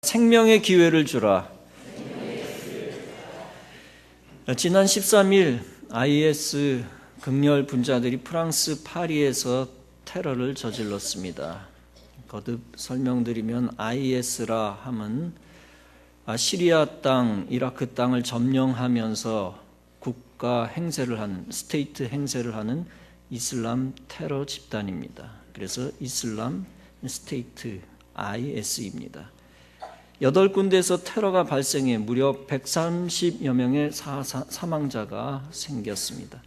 생명의 기회를 주라. 지난 13일 IS 극렬 분자들이 프랑스 파리에서 테러를 저질렀습니다. 거듭 설명드리면 IS라 함은 시리아 땅, 이라크 땅을 점령하면서 국가 행세를 하는, 스테이트 행세를 하는 이슬람 테러 집단입니다. 그래서 이슬람 스테이트 IS입니다. 8군데에서 테러가 발생해 무려 130여 명의 사망자가 생겼습니다.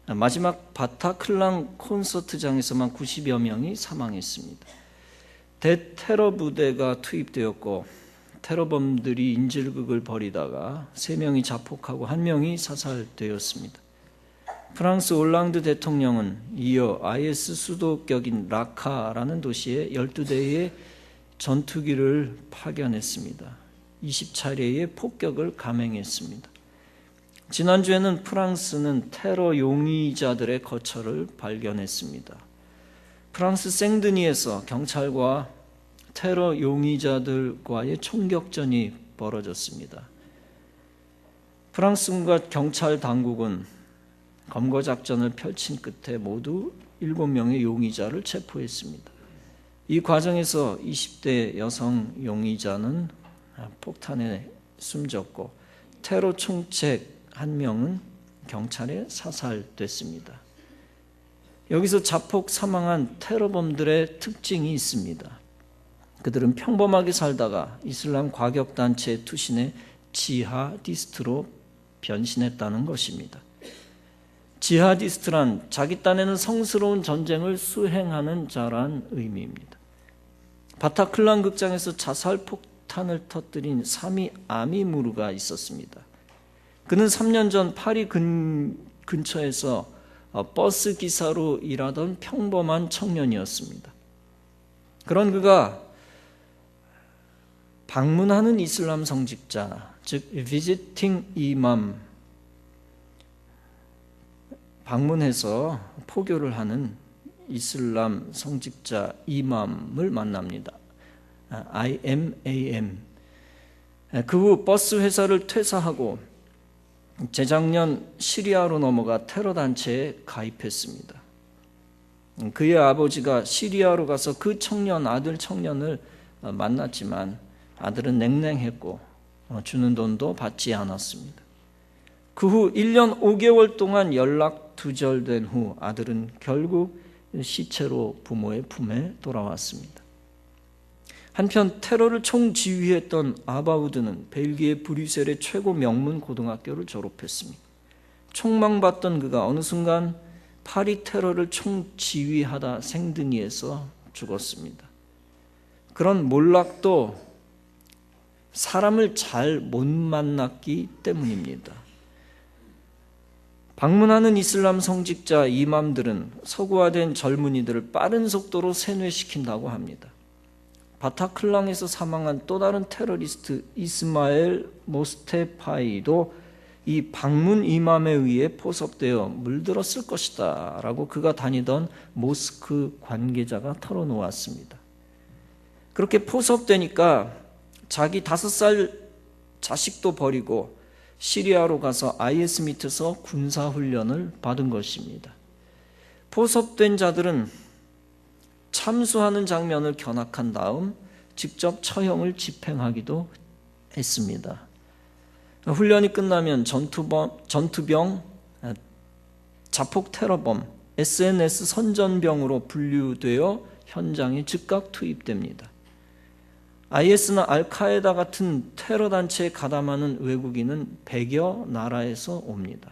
마지막 바타클랑 콘서트장에서만 90여 명이 사망했습니다. 대테러 부대가 투입되었고 테러범들이 인질극을 벌이다가 3명이 자폭하고 1명이 사살되었습니다. 프랑스 올랑드 대통령은 이어 IS 수도격인 라카라는 도시에 12대의 전투기를 파견했습니다. 20차례의 폭격을 감행했습니다. 지난주에는 프랑스는 테러 용의자들의 거처를 발견했습니다. 프랑스 생드니에서 경찰과 테러 용의자들과의 총격전이 벌어졌습니다. 프랑스군과 경찰 당국은 검거 작전을 펼친 끝에 모두 7명의 용의자를 체포했습니다. 이 과정에서 20대 여성 용의자는 폭탄에 숨졌고 테러 총책 1명은 경찰에 사살됐습니다. 여기서 자폭 사망한 테러범들의 특징이 있습니다. 그들은 평범하게 살다가 이슬람 과격단체의 투신에 지하디스트로 변신했다는 것입니다. 지하디스트란 자기 딴에는 성스러운 전쟁을 수행하는 자란 의미입니다. 바타클란 극장에서 자살 폭탄을 터뜨린 사미 아미무르가 있었습니다. 그는 3년 전 파리 근처에서 버스 기사로 일하던 평범한 청년이었습니다. 그런 그가 방문하는 이슬람 성직자, 즉 비지팅 이맘, 방문해서 포교를 하는 이슬람 성직자 이맘을 만납니다. IMAM. 그 후 버스 회사를 퇴사하고 재작년 시리아로 넘어가 테러 단체에 가입했습니다. 그의 아버지가 시리아로 가서 그 아들 청년을 만났지만 아들은 냉랭했고 주는 돈도 받지 않았습니다. 그 후 1년 5개월 동안 연락 두절된 후 아들은 결국 시체로 부모의 품에 돌아왔습니다. 한편 테러를 총지휘했던 아바우드는 벨기에 브뤼셀의 최고 명문 고등학교를 졸업했습니다. 총망받던 그가 어느 순간 파리 테러를 총지휘하다 생드니에서 죽었습니다. 그런 몰락도 사람을 잘 못 만났기 때문입니다. 방문하는 이슬람 성직자 이맘들은 서구화된 젊은이들을 빠른 속도로 세뇌시킨다고 합니다. 바타클랑에서 사망한 또 다른 테러리스트 이스마엘 모스테파이도 이 방문 이맘에 의해 포섭되어 물들었을 것이다 라고 그가 다니던 모스크 관계자가 털어놓았습니다. 그렇게 포섭되니까 자기 5살 자식도 버리고 시리아로 가서 IS 밑에서 군사훈련을 받은 것입니다. 포섭된 자들은 참수하는 장면을 견학한 다음 직접 처형을 집행하기도 했습니다. 훈련이 끝나면 전투병, 자폭 테러범, SNS 선전병으로 분류되어 현장에 즉각 투입됩니다. IS나 알카에다 같은 테러 단체에 가담하는 외국인은 100여 나라에서 옵니다.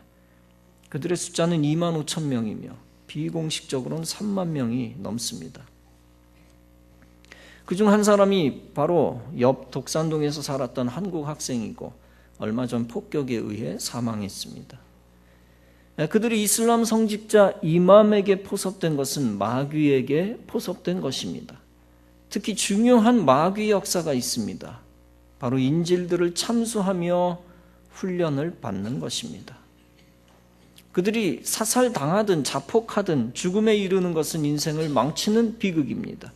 그들의 숫자는 2만 5천 명이며 비공식적으로는 3만 명이 넘습니다. 그중 한 사람이 바로 옆 독산동에서 살았던 한국 학생이고 얼마 전 폭격에 의해 사망했습니다. 그들이 이슬람 성직자 이맘에게 포섭된 것은 마귀에게 포섭된 것입니다. 특히 중요한 마귀 역사가 있습니다. 바로 인질들을 참수하며 훈련을 받는 것입니다. 그들이 사살당하든 자폭하든 죽음에 이르는 것은 인생을 망치는 비극입니다.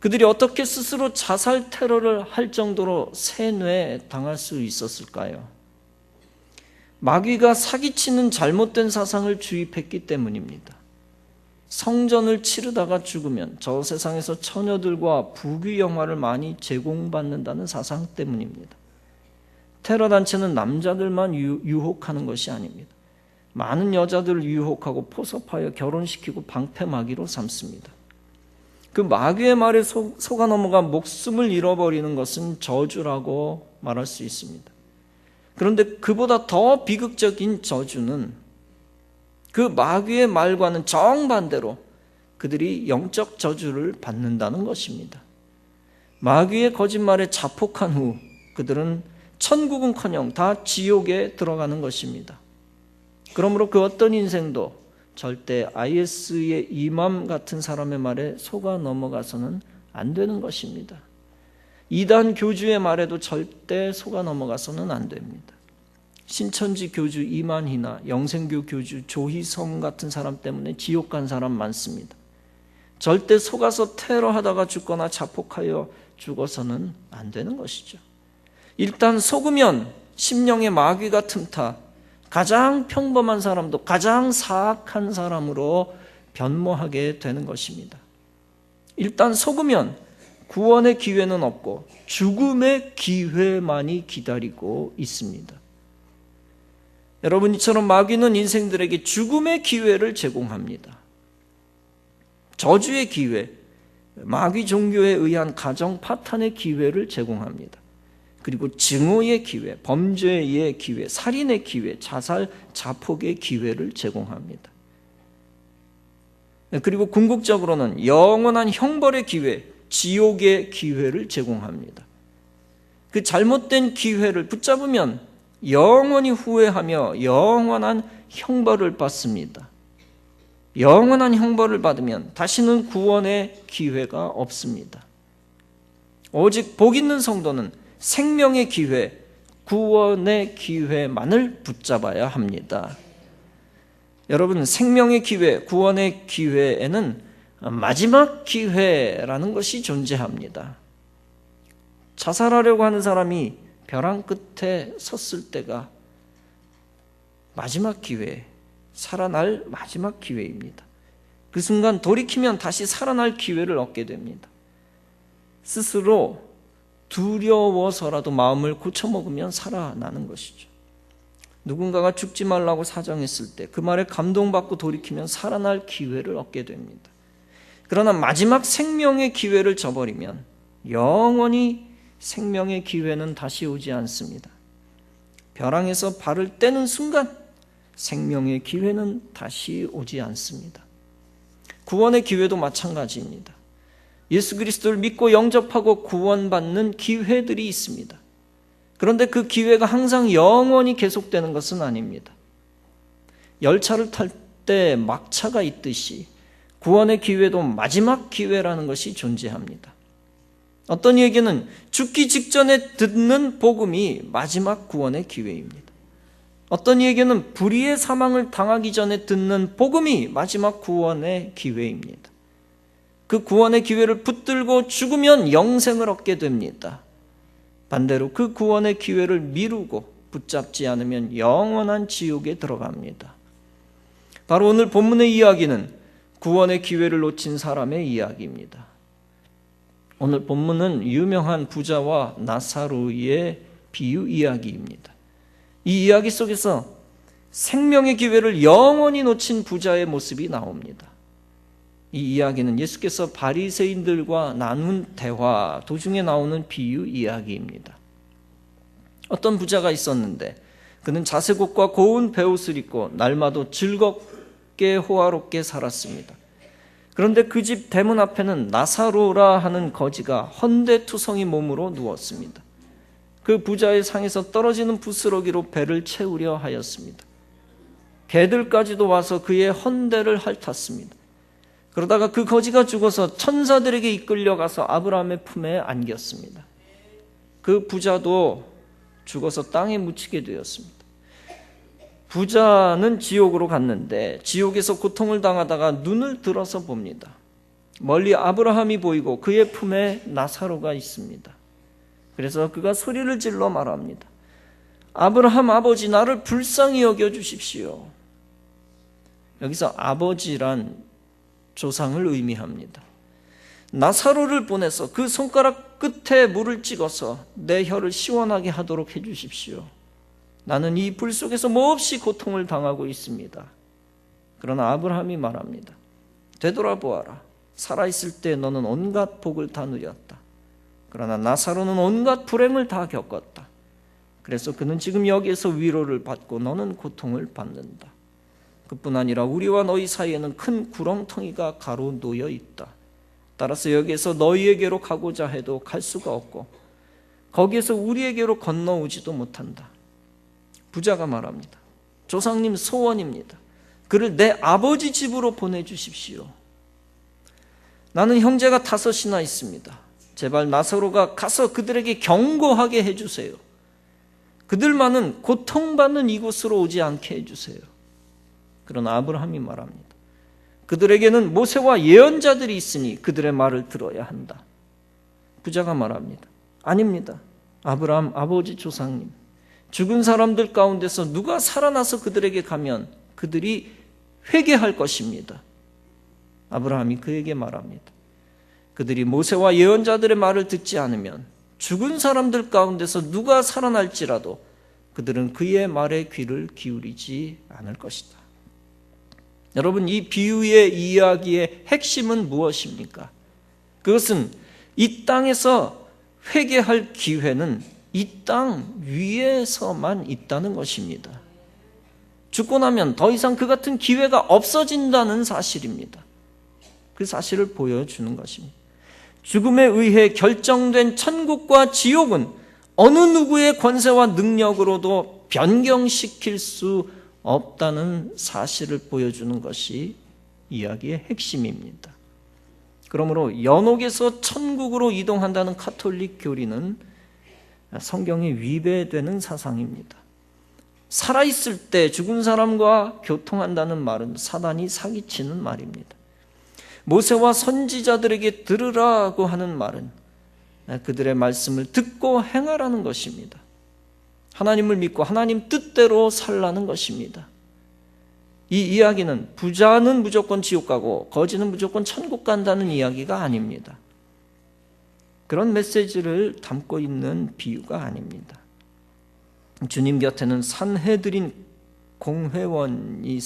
그들이 어떻게 스스로 자살 테러를 할 정도로 세뇌당할 수 있었을까요? 마귀가 사기치는 잘못된 사상을 주입했기 때문입니다. 성전을 치르다가 죽으면 저 세상에서 처녀들과 부귀 영화를 많이 제공받는다는 사상 때문입니다. 테러 단체는 남자들만 유혹하는 것이 아닙니다. 많은 여자들을 유혹하고 포섭하여 결혼시키고 방패막이로 삼습니다. 그 마귀의 말에 속아 넘어가 목숨을 잃어버리는 것은 저주라고 말할 수 있습니다. 그런데 그보다 더 비극적인 저주는 그 마귀의 말과는 정반대로 그들이 영적 저주를 받는다는 것입니다. 마귀의 거짓말에 자폭한 후 그들은 천국은커녕 다 지옥에 들어가는 것입니다. 그러므로 그 어떤 인생도 절대 IS의 이맘 같은 사람의 말에 속아 넘어가서는 안 되는 것입니다. 이단 교주의 말에도 절대 속아 넘어가서는 안 됩니다. 신천지 교주 이만희나 영생교 교주 조희성 같은 사람 때문에 지옥 간 사람 많습니다. 절대 속아서 테러하다가 죽거나 자폭하여 죽어서는 안 되는 것이죠. 일단 속으면 심령의 마귀가 틈타 가장 평범한 사람도 가장 사악한 사람으로 변모하게 되는 것입니다. 일단 속으면 구원의 기회는 없고 죽음의 기회만이 기다리고 있습니다. 여러분, 이처럼 마귀는 인생들에게 죽음의 기회를 제공합니다. 저주의 기회, 마귀 종교에 의한 가정 파탄의 기회를 제공합니다. 그리고 증오의 기회, 범죄의 기회, 살인의 기회, 자살, 자폭의 기회를 제공합니다. 그리고 궁극적으로는 영원한 형벌의 기회, 지옥의 기회를 제공합니다. 그 잘못된 기회를 붙잡으면 영원히 후회하며 영원한 형벌을 받습니다. 영원한 형벌을 받으면 다시는 구원의 기회가 없습니다. 오직 복 있는 성도는 생명의 기회, 구원의 기회만을 붙잡아야 합니다. 여러분, 생명의 기회, 구원의 기회에는 마지막 기회라는 것이 존재합니다. 자살하려고 하는 사람이 벼랑 끝에 섰을 때가 마지막 기회, 살아날 마지막 기회입니다. 그 순간 돌이키면 다시 살아날 기회를 얻게 됩니다. 스스로 두려워서라도 마음을 고쳐먹으면 살아나는 것이죠. 누군가가 죽지 말라고 사정했을 때 그 말에 감동받고 돌이키면 살아날 기회를 얻게 됩니다. 그러나 마지막 생명의 기회를 저버리면 영원히 생명의 기회는 다시 오지 않습니다. 벼랑에서 발을 떼는 순간 생명의 기회는 다시 오지 않습니다. 구원의 기회도 마찬가지입니다. 예수 그리스도를 믿고 영접하고 구원받는 기회들이 있습니다. 그런데 그 기회가 항상 영원히 계속되는 것은 아닙니다. 열차를 탈 때 막차가 있듯이 구원의 기회도 마지막 기회라는 것이 존재합니다. 어떤 이에게는 죽기 직전에 듣는 복음이 마지막 구원의 기회입니다. 어떤 이에게는 불의의 사망을 당하기 전에 듣는 복음이 마지막 구원의 기회입니다. 그 구원의 기회를 붙들고 죽으면 영생을 얻게 됩니다. 반대로 그 구원의 기회를 미루고 붙잡지 않으면 영원한 지옥에 들어갑니다. 바로 오늘 본문의 이야기는 구원의 기회를 놓친 사람의 이야기입니다. 오늘 본문은 유명한 부자와 나사로의 비유 이야기입니다. 이 이야기 속에서 생명의 기회를 영원히 놓친 부자의 모습이 나옵니다. 이 이야기는 예수께서 바리새인들과 나눈 대화 도중에 나오는 비유 이야기입니다. 어떤 부자가 있었는데 그는 자색옷과 고운 베옷을 입고 날마다 즐겁게 호화롭게 살았습니다. 그런데 그 집 대문 앞에는 나사로라 하는 거지가 헌데투성이 몸으로 누웠습니다. 그 부자의 상에서 떨어지는 부스러기로 배를 채우려 하였습니다. 개들까지도 와서 그의 헌데를 핥았습니다. 그러다가 그 거지가 죽어서 천사들에게 이끌려가서 아브라함의 품에 안겼습니다. 그 부자도 죽어서 땅에 묻히게 되었습니다. 부자는 지옥으로 갔는데 지옥에서 고통을 당하다가 눈을 들어서 봅니다. 멀리 아브라함이 보이고 그의 품에 나사로가 있습니다. 그래서 그가 소리를 질러 말합니다. 아브라함 아버지, 나를 불쌍히 여겨 주십시오. 여기서 아버지란 조상을 의미합니다. 나사로를 보내서 그 손가락 끝에 물을 찍어서 내 혀를 시원하게 하도록 해 주십시오. 나는 이 불 속에서 몹시 고통을 당하고 있습니다. 그러나 아브라함이 말합니다. 되돌아보아라. 살아있을 때 너는 온갖 복을 다 누렸다. 그러나 나사로는 온갖 불행을 다 겪었다. 그래서 그는 지금 여기에서 위로를 받고 너는 고통을 받는다. 그뿐 아니라 우리와 너희 사이에는 큰 구렁텅이가 가로놓여 있다. 따라서 여기에서 너희에게로 가고자 해도 갈 수가 없고 거기에서 우리에게로 건너오지도 못한다. 부자가 말합니다. 조상님 소원입니다. 그를 내 아버지 집으로 보내주십시오. 나는 형제가 5이나 있습니다. 제발 나사로가 가서 그들에게 경고하게 해주세요. 그들만은 고통받는 이곳으로 오지 않게 해주세요. 그러나 아브라함이 말합니다. 그들에게는 모세와 예언자들이 있으니 그들의 말을 들어야 한다. 부자가 말합니다. 아닙니다. 아브라함 아버지 조상님, 죽은 사람들 가운데서 누가 살아나서 그들에게 가면 그들이 회개할 것입니다. 아브라함이 그에게 말합니다. 그들이 모세와 예언자들의 말을 듣지 않으면 죽은 사람들 가운데서 누가 살아날지라도 그들은 그의 말에 귀를 기울이지 않을 것이다. 여러분, 이 비유의 이야기의 핵심은 무엇입니까? 그것은 이 땅에서 회개할 기회는 이 땅 위에서만 있다는 것입니다. 죽고 나면 더 이상 그 같은 기회가 없어진다는 사실입니다. 그 사실을 보여주는 것입니다. 죽음에 의해 결정된 천국과 지옥은 어느 누구의 권세와 능력으로도 변경시킬 수 없다는 사실을 보여주는 것이 이야기의 핵심입니다. 그러므로 연옥에서 천국으로 이동한다는 가톨릭 교리는 성경에 위배되는 사상입니다. 살아있을 때 죽은 사람과 교통한다는 말은 사단이 사기치는 말입니다. 모세와 선지자들에게 들으라고 하는 말은 그들의 말씀을 듣고 행하라는 것입니다. 하나님을 믿고 하나님 뜻대로 살라는 것입니다. 이 이야기는 부자는 무조건 지옥 가고 거지는 무조건 천국 간다는 이야기가 아닙니다. 그런 메시지를 담고 있는 비유가 아닙니다. 주님 곁에는 산헤드린 공회원이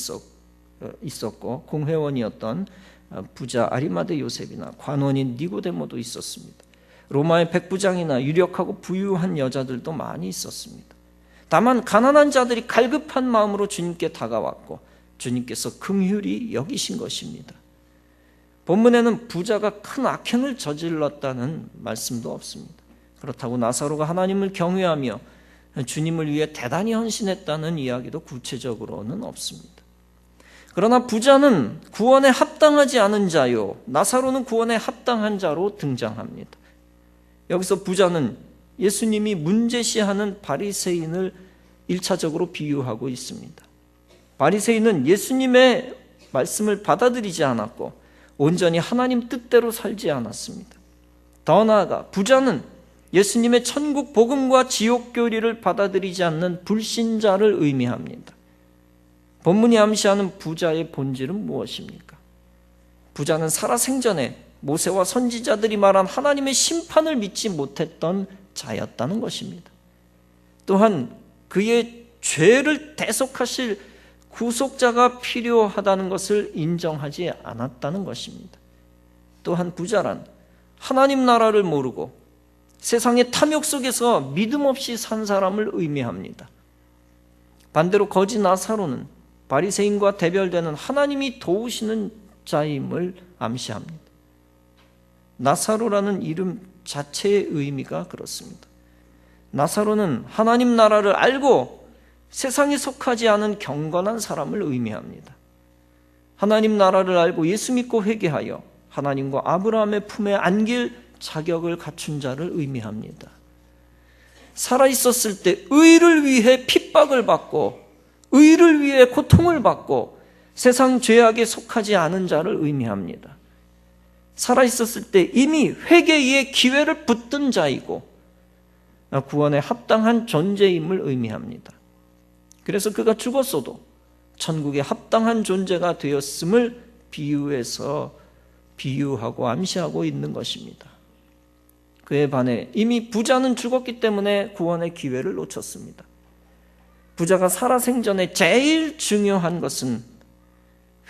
있었고 공회원이었던 부자 아리마대 요셉이나 관원인 니고데모도 있었습니다. 로마의 백부장이나 유력하고 부유한 여자들도 많이 있었습니다. 다만 가난한 자들이 갈급한 마음으로 주님께 다가왔고 주님께서 긍휼히 여기신 것입니다. 본문에는 부자가 큰 악행을 저질렀다는 말씀도 없습니다. 그렇다고 나사로가 하나님을 경외하며 주님을 위해 대단히 헌신했다는 이야기도 구체적으로는 없습니다. 그러나 부자는 구원에 합당하지 않은 자요, 나사로는 구원에 합당한 자로 등장합니다. 여기서 부자는 예수님이 문제시하는 바리새인을 1차적으로 비유하고 있습니다. 바리새인은 예수님의 말씀을 받아들이지 않았고 온전히 하나님 뜻대로 살지 않았습니다. 더 나아가 부자는 예수님의 천국 복음과 지옥 교리를 받아들이지 않는 불신자를 의미합니다. 본문이 암시하는 부자의 본질은 무엇입니까? 부자는 살아생전에 모세와 선지자들이 말한 하나님의 심판을 믿지 못했던 자였다는 것입니다. 또한 그의 죄를 대속하실 구속자가 필요하다는 것을 인정하지 않았다는 것입니다. 또한 부자란 하나님 나라를 모르고 세상의 탐욕 속에서 믿음 없이 산 사람을 의미합니다. 반대로 거지 나사로는 바리새인과 대별되는 하나님이 도우시는 자임을 암시합니다. 나사로라는 이름 자체의 의미가 그렇습니다. 나사로는 하나님 나라를 알고 세상에 속하지 않은 경건한 사람을 의미합니다. 하나님 나라를 알고 예수 믿고 회개하여 하나님과 아브라함의 품에 안길 자격을 갖춘 자를 의미합니다. 살아있었을 때 의를 위해 핍박을 받고 의를 위해 고통을 받고 세상 죄악에 속하지 않은 자를 의미합니다. 살아있었을 때 이미 회개의 기회를 붙든 자이고 구원에 합당한 존재임을 의미합니다. 그래서 그가 죽었어도 천국에 합당한 존재가 되었음을 비유하고 암시하고 있는 것입니다. 그에 반해 이미 부자는 죽었기 때문에 구원의 기회를 놓쳤습니다. 부자가 살아생전에 제일 중요한 것은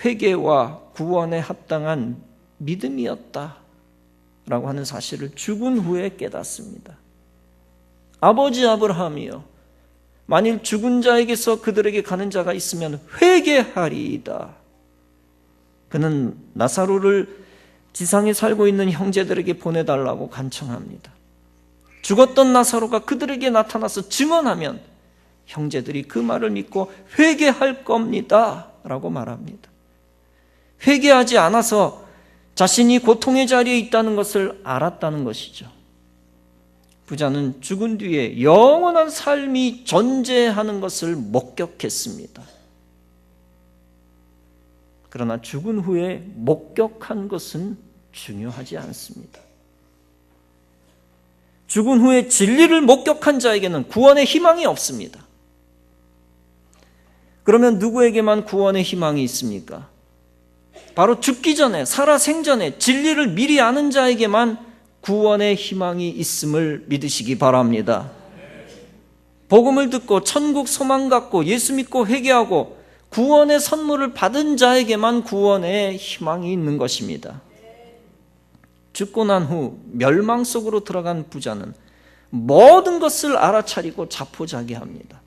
회개와 구원에 합당한 믿음이었다라고 하는 사실을 죽은 후에 깨닫습니다. 아버지 아브라함이여, 만일 죽은 자에게서 그들에게 가는 자가 있으면 회개하리이다. 그는 나사로를 지상에 살고 있는 형제들에게 보내달라고 간청합니다. 죽었던 나사로가 그들에게 나타나서 증언하면 형제들이 그 말을 믿고 회개할 겁니다 라고 말합니다. 회개하지 않아서 자신이 고통의 자리에 있다는 것을 알았다는 것이죠. 부자는 죽은 뒤에 영원한 삶이 존재하는 것을 목격했습니다. 그러나 죽은 후에 목격한 것은 중요하지 않습니다. 죽은 후에 진리를 목격한 자에게는 구원의 희망이 없습니다. 그러면 누구에게만 구원의 희망이 있습니까? 바로 죽기 전에, 살아생전에 진리를 미리 아는 자에게만 구원의 희망이 있음을 믿으시기 바랍니다. 복음을 듣고 천국 소망 갖고 예수 믿고 회개하고 구원의 선물을 받은 자에게만 구원의 희망이 있는 것입니다. 죽고 난 후 멸망 속으로 들어간 부자는 모든 것을 알아차리고 자포자기합니다.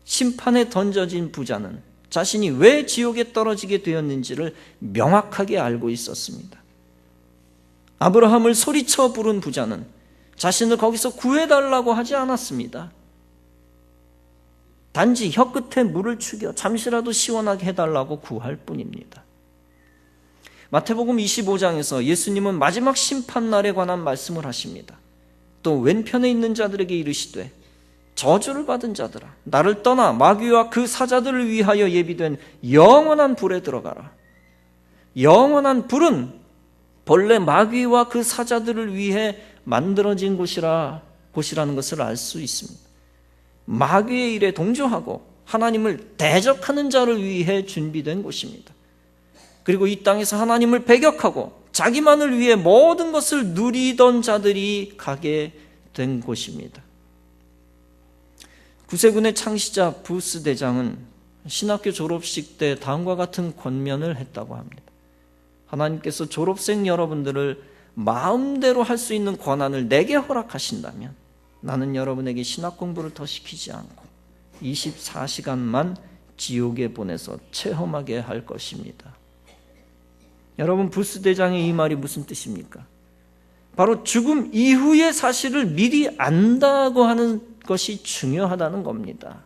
심판에 던져진 부자는 자신이 왜 지옥에 떨어지게 되었는지를 명확하게 알고 있었습니다. 아브라함을 소리쳐 부른 부자는 자신을 거기서 구해달라고 하지 않았습니다. 단지 혀끝에 물을 죽여 잠시라도 시원하게 해달라고 구할 뿐입니다. 마태복음 25장에서 예수님은 마지막 심판날에 관한 말씀을 하십니다. 또 왼편에 있는 자들에게 이르시되 저주를 받은 자들아, 나를 떠나 마귀와 그 사자들을 위하여 예비된 영원한 불에 들어가라. 영원한 불은 본래 마귀와 그 사자들을 위해 만들어진 곳이라는 것을 알 수 있습니다. 마귀의 일에 동조하고 하나님을 대적하는 자를 위해 준비된 곳입니다. 그리고 이 땅에서 하나님을 배격하고 자기만을 위해 모든 것을 누리던 자들이 가게 된 곳입니다. 구세군의 창시자 부스 대장은 신학교 졸업식 때 다음과 같은 권면을 했다고 합니다. 하나님께서 졸업생 여러분들을 마음대로 할 수 있는 권한을 내게 허락하신다면 나는 여러분에게 신학 공부를 더 시키지 않고 24시간만 지옥에 보내서 체험하게 할 것입니다. 여러분, 부스 대장의 이 말이 무슨 뜻입니까? 바로 죽음 이후의 사실을 미리 안다고 하는 것이 중요하다는 겁니다.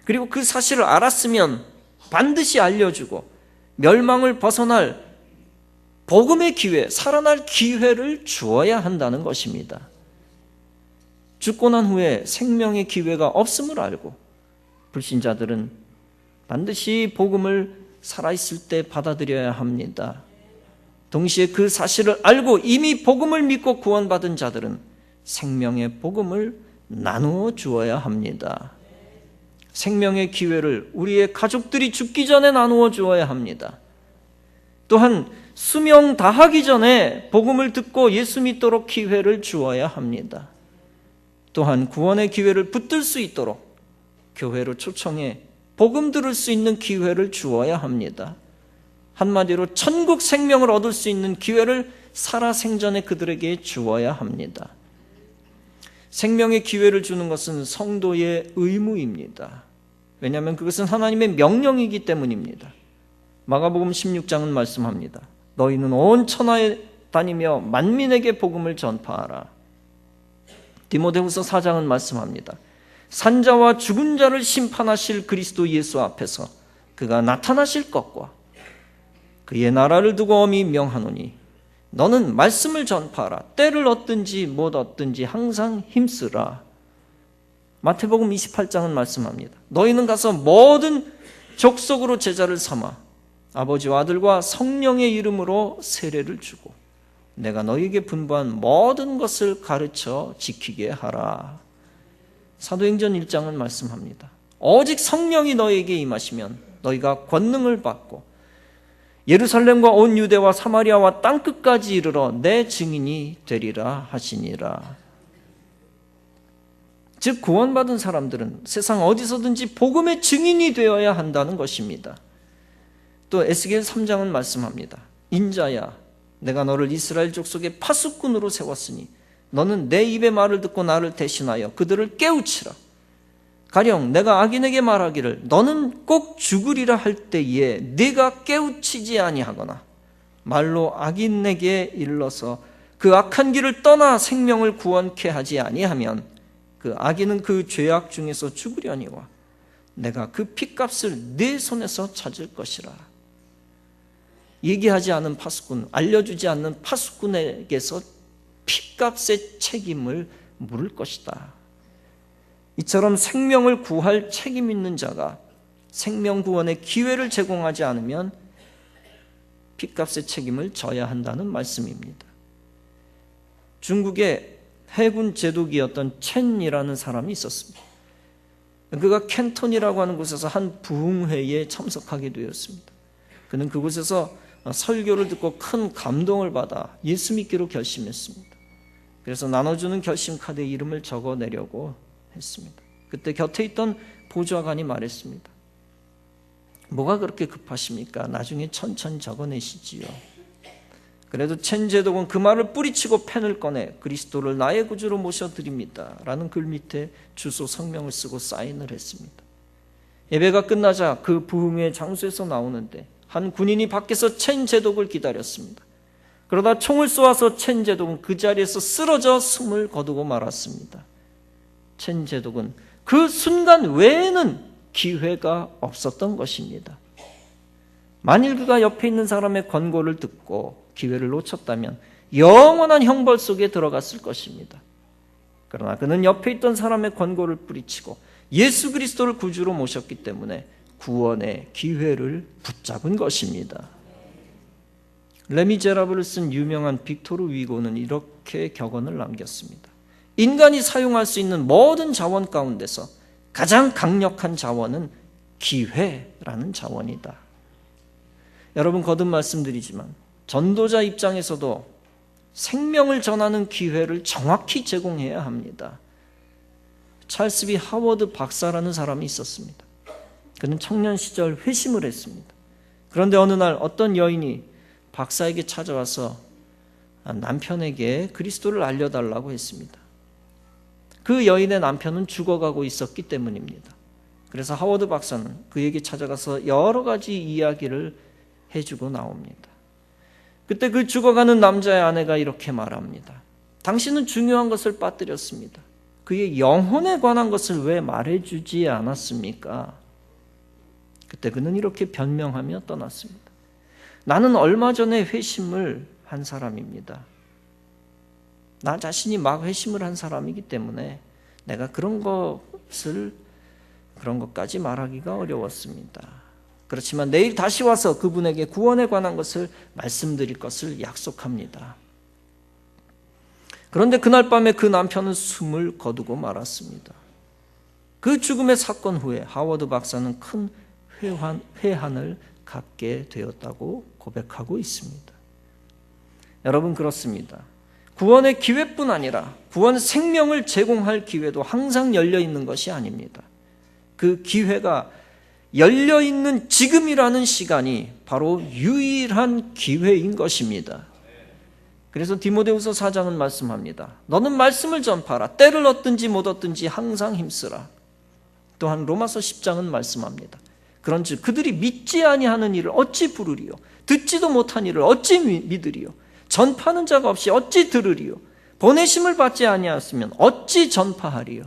그리고 그 사실을 알았으면 반드시 알려주고 멸망을 벗어날 복음의 기회, 살아날 기회를 주어야 한다는 것입니다. 죽고 난 후에 생명의 기회가 없음을 알고 불신자들은 반드시 복음을 살아있을 때 받아들여야 합니다. 동시에 그 사실을 알고 이미 복음을 믿고 구원받은 자들은 생명의 복음을 나누어 주어야 합니다. 생명의 기회를 우리의 가족들이 죽기 전에 나누어 주어야 합니다. 또한 수명 다하기 전에 복음을 듣고 예수 믿도록 기회를 주어야 합니다. 또한 구원의 기회를 붙들 수 있도록 교회로 초청해 복음 들을 수 있는 기회를 주어야 합니다. 한마디로 천국 생명을 얻을 수 있는 기회를 살아생전에 그들에게 주어야 합니다. 생명의 기회를 주는 것은 성도의 의무입니다. 왜냐하면 그것은 하나님의 명령이기 때문입니다. 마가복음 16장은 말씀합니다. 너희는 온 천하에 다니며 만민에게 복음을 전파하라. 디모데후서 4장은 말씀합니다. 산자와 죽은 자를 심판하실 그리스도 예수 앞에서 그가 나타나실 것과 그의 나라를 두고 엄히 명하노니 너는 말씀을 전파하라. 때를 얻든지 못 얻든지 항상 힘쓰라. 마태복음 28장은 말씀합니다. 너희는 가서 모든 족속으로 제자를 삼아 아버지와 아들과 성령의 이름으로 세례를 주고 내가 너희에게 분부한 모든 것을 가르쳐 지키게 하라. 사도행전 1장은 말씀합니다. 오직 성령이 너희에게 임하시면 너희가 권능을 받고 예루살렘과 온 유대와 사마리아와 땅끝까지 이르러 내 증인이 되리라 하시니라. 즉 구원받은 사람들은 세상 어디서든지 복음의 증인이 되어야 한다는 것입니다. 또 에스겔 3장은 말씀합니다. 인자야, 내가 너를 이스라엘 족속의 파수꾼으로 세웠으니 너는 내 입의 말을 듣고 나를 대신하여 그들을 깨우치라. 가령 내가 악인에게 말하기를 너는 꼭 죽으리라 할 때에 네가 깨우치지 아니하거나 말로 악인에게 일러서 그 악한 길을 떠나 생명을 구원케 하지 아니하면 그 악인은 그 죄악 중에서 죽으려니와 내가 그 핏값을 네 손에서 찾을 것이라. 얘기하지 않은 파수꾼, 알려주지 않는 파수꾼에게서 핏값의 책임을 물을 것이다. 이처럼 생명을 구할 책임 있는 자가 생명 구원의 기회를 제공하지 않으면 핏값의 책임을 져야 한다는 말씀입니다. 중국의 해군 제독이었던 첸이라는 사람이 있었습니다. 그가 캔톤이라고 하는 곳에서 한 부흥회에 참석하게 되었습니다. 그는 그곳에서 설교를 듣고 큰 감동을 받아 예수 믿기로 결심했습니다. 그래서 나눠주는 결심 카드에 이름을 적어내려고 했습니다. 그때 곁에 있던 보좌관이 말했습니다. 뭐가 그렇게 급하십니까? 나중에 천천히 적어내시지요. 그래도 첸 제독은 그 말을 뿌리치고 펜을 꺼내 그리스도를 나의 구주로 모셔드립니다 라는 글 밑에 주소 성명을 쓰고 사인을 했습니다. 예배가 끝나자 그 부흥회 장소에서 나오는데 한 군인이 밖에서 첸 제독을 기다렸습니다. 그러다 총을 쏘아서 첸 제독은 그 자리에서 쓰러져 숨을 거두고 말았습니다. 첸 제독은 그 순간 외에는 기회가 없었던 것입니다. 만일 그가 옆에 있는 사람의 권고를 듣고 기회를 놓쳤다면 영원한 형벌 속에 들어갔을 것입니다. 그러나 그는 옆에 있던 사람의 권고를 뿌리치고 예수 그리스도를 구주로 모셨기 때문에 구원의 기회를 붙잡은 것입니다. 레미제라블을 쓴 유명한 빅토르 위고는 이렇게 격언을 남겼습니다. 인간이 사용할 수 있는 모든 자원 가운데서 가장 강력한 자원은 기회라는 자원이다. 여러분 거듭 말씀드리지만 전도자 입장에서도 생명을 전하는 기회를 정확히 제공해야 합니다. 찰스 비 하워드 박사라는 사람이 있었습니다. 그는 청년 시절 회심을 했습니다. 그런데 어느 날 어떤 여인이 박사에게 찾아와서 남편에게 그리스도를 알려달라고 했습니다. 그 여인의 남편은 죽어가고 있었기 때문입니다. 그래서 하워드 박사는 그에게 찾아가서 여러 가지 이야기를 해주고 나옵니다. 그때 그 죽어가는 남자의 아내가 이렇게 말합니다. 당신은 중요한 것을 빠뜨렸습니다. 그의 영혼에 관한 것을 왜 말해주지 않았습니까? 그때 그는 이렇게 변명하며 떠났습니다. 나는 얼마 전에 회심을 한 사람입니다. 나 자신이 막 회심을 한 사람이기 때문에 내가 그런 것까지 말하기가 어려웠습니다. 그렇지만 내일 다시 와서 그분에게 구원에 관한 것을 말씀드릴 것을 약속합니다. 그런데 그날 밤에 그 남편은 숨을 거두고 말았습니다. 그 죽음의 사건 후에 하워드 박사는 큰 회한을 갖게 되었다고 고백하고 있습니다. 여러분 그렇습니다. 구원의 기회뿐 아니라 구원 생명을 제공할 기회도 항상 열려 있는 것이 아닙니다. 그 기회가 열려있는 지금이라는 시간이 바로 유일한 기회인 것입니다. 그래서 디모데후서 4장은 말씀합니다. 너는 말씀을 전파하라. 때를 얻든지 못 얻든지 항상 힘쓰라. 또한 로마서 10장은 말씀합니다. 그런즉 그들이 믿지 아니하는 일을 어찌 부르리요? 듣지도 못한 일을 어찌 믿으리요? 전파하는 자가 없이 어찌 들으리요? 보내심을 받지 아니하였으면 어찌 전파하리요?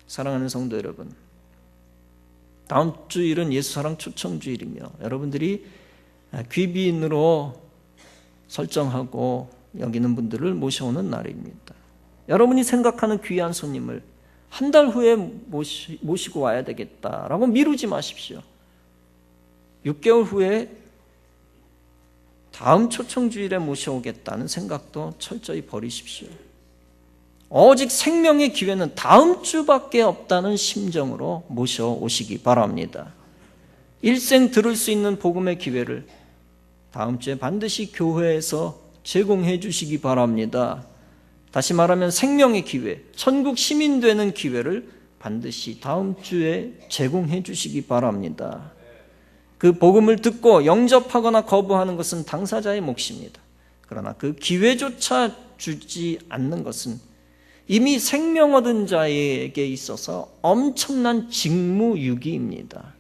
사랑하는 성도 여러분, 다음 주일은 예수사랑 초청주일이며 여러분들이 귀비인으로 설정하고 여기는 분들을 모셔오는 날입니다. 여러분이 생각하는 귀한 손님을 한 달 후에 모시고 와야 되겠다라고 미루지 마십시오. 6개월 후에 다음 초청주일에 모셔오겠다는 생각도 철저히 버리십시오. 오직 생명의 기회는 다음 주밖에 없다는 심정으로 모셔오시기 바랍니다. 일생 들을 수 있는 복음의 기회를 다음 주에 반드시 교회에서 제공해 주시기 바랍니다. 다시 말하면 생명의 기회, 천국 시민 되는 기회를 반드시 다음 주에 제공해 주시기 바랍니다. 그 복음을 듣고 영접하거나 거부하는 것은 당사자의 몫입니다. 그러나 그 기회조차 주지 않는 것은 이미 생명 얻은 자에게 있어서 엄청난 직무유기입니다.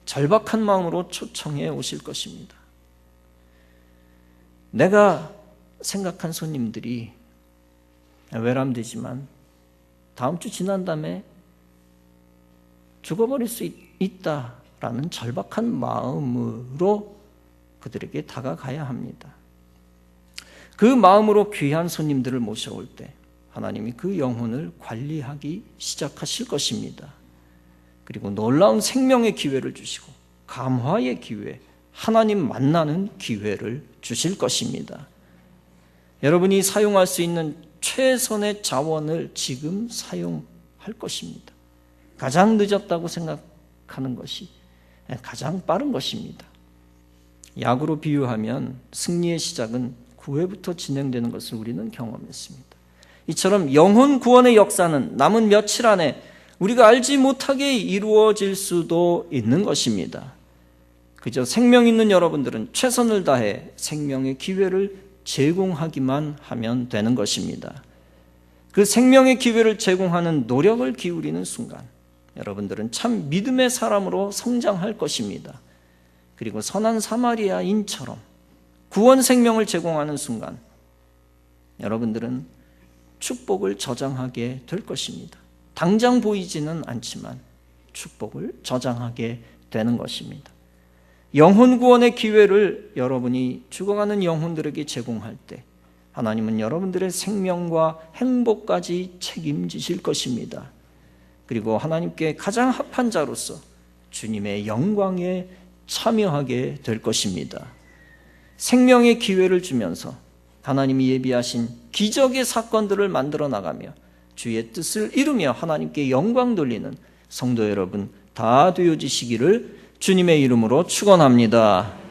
절박한 마음으로 초청해 오실 것입니다. 내가 생각한 손님들이 외람되지만 다음 주 지난 다음에 죽어버릴 수 있다라는 절박한 마음으로 그들에게 다가가야 합니다. 그 마음으로 귀한 손님들을 모셔올 때 하나님이 그 영혼을 관리하기 시작하실 것입니다. 그리고 놀라운 생명의 기회를 주시고 감화의 기회, 하나님 만나는 기회를 주실 것입니다. 여러분이 사용할 수 있는 최선의 자원을 지금 사용할 것입니다. 가장 늦었다고 생각하는 것이 가장 빠른 것입니다. 야구로 비유하면 승리의 시작은 9회부터 진행되는 것을 우리는 경험했습니다. 이처럼 영혼 구원의 역사는 남은 며칠 안에 우리가 알지 못하게 이루어질 수도 있는 것입니다. 그저 생명 있는 여러분들은 최선을 다해 생명의 기회를 제공하기만 하면 되는 것입니다. 그 생명의 기회를 제공하는 노력을 기울이는 순간 여러분들은 참 믿음의 사람으로 성장할 것입니다. 그리고 선한 사마리아인처럼 구원 생명을 제공하는 순간 여러분들은 축복을 저장하게 될 것입니다. 당장 보이지는 않지만 축복을 저장하게 되는 것입니다. 영혼 구원의 기회를 여러분이 죽어가는 영혼들에게 제공할 때 하나님은 여러분들의 생명과 행복까지 책임지실 것입니다. 그리고 하나님께 가장 합한 자로서 주님의 영광에 참여하게 될 것입니다. 생명의 기회를 주면서 하나님이 예비하신 기적의 사건들을 만들어 나가며 주의 뜻을 이루며 하나님께 영광 돌리는 성도 여러분 다 되어지시기를 주님의 이름으로 축원합니다.